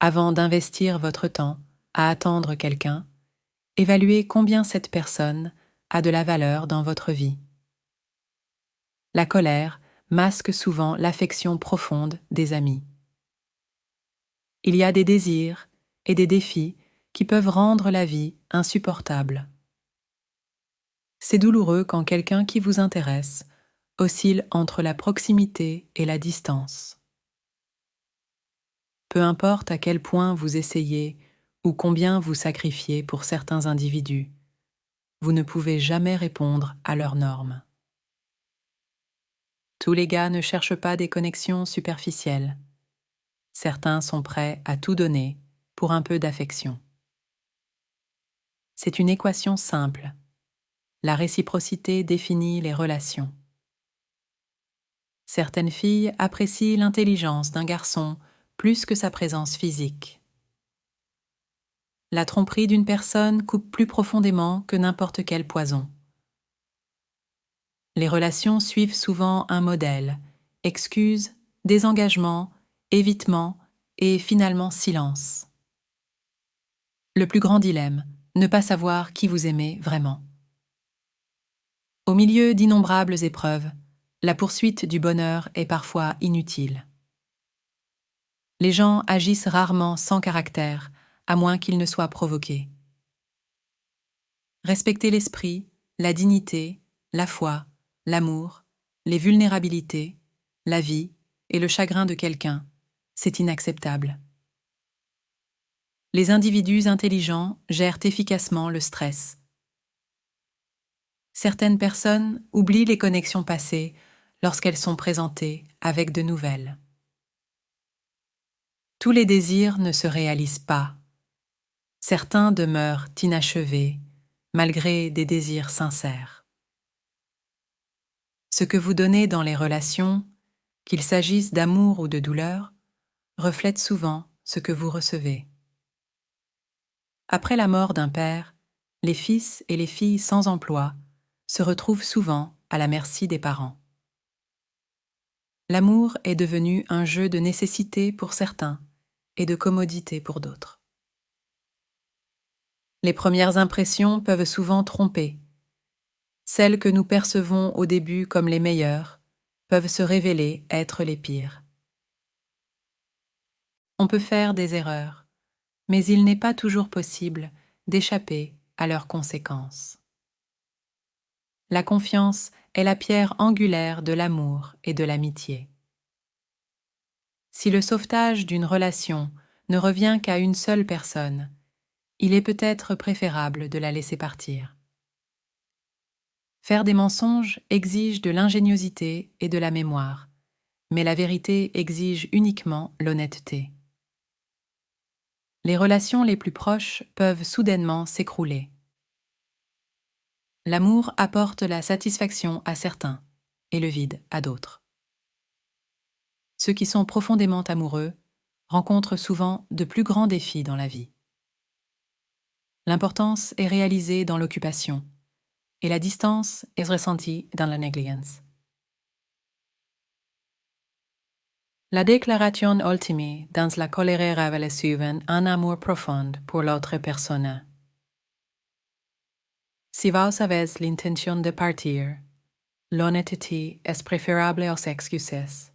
Avant d'investir votre temps à attendre quelqu'un, évaluez combien cette personne a de la valeur dans votre vie. La colère masque souvent l'affection profonde des amis. Il y a des désirs et des défis qui peuvent rendre la vie insupportable. C'est douloureux quand quelqu'un qui vous intéresse oscille entre la proximité et la distance. Peu importe à quel point vous essayez ou combien vous sacrifiez pour certains individus, vous ne pouvez jamais répondre à leurs normes. Tous les gars ne cherchent pas des connexions superficielles. Certains sont prêts à tout donner pour un peu d'affection. C'est une équation simple. La réciprocité définit les relations. Certaines filles apprécient l'intelligence d'un garçon plus que sa présence physique. La tromperie d'une personne coupe plus profondément que n'importe quel poison. Les relations suivent souvent un modèle: excuses, désengagement, évitement et finalement silence. Le plus grand dilemme, ne pas savoir qui vous aimez vraiment. Au milieu d'innombrables épreuves, la poursuite du bonheur est parfois inutile. Les gens agissent rarement sans caractère, à moins qu'ils ne soient provoqués. Respecter l'esprit, la dignité, la foi, l'amour, les vulnérabilités, la vie et le chagrin de quelqu'un, c'est inacceptable. Les individus intelligents gèrent efficacement le stress. Certaines personnes oublient les connexions passées lorsqu'elles sont présentées avec de nouvelles. Tous les désirs ne se réalisent pas. Certains demeurent inachevés, malgré des désirs sincères. Ce que vous donnez dans les relations, qu'il s'agisse d'amour ou de douleur, reflète souvent ce que vous recevez. Après la mort d'un père, les fils et les filles sans emploi se retrouvent souvent à la merci des parents. L'amour est devenu un jeu de nécessité pour certains et de commodité pour d'autres. Les premières impressions peuvent souvent tromper. Celles que nous percevons au début comme les meilleures peuvent se révéler être les pires. On peut faire des erreurs, mais il n'est pas toujours possible d'échapper à leurs conséquences. La confiance est la pierre angulaire de l'amour et de l'amitié. Si le sauvetage d'une relation ne revient qu'à une seule personne, il est peut-être préférable de la laisser partir. Faire des mensonges exige de l'ingéniosité et de la mémoire, mais la vérité exige uniquement l'honnêteté. Les relations les plus proches peuvent soudainement s'écrouler. L'amour apporte la satisfaction à certains et le vide à d'autres. Ceux qui sont profondément amoureux rencontrent souvent de plus grands défis dans la vie. L'importance est réalisée dans l'occupation et la distance est ressentie dans la négligence. La declaración ultime dans la colère revela souvent un amour profond pour l'autre personne. Si vous avez l'intention de partir, l'honnêteté est préférable aux excuses.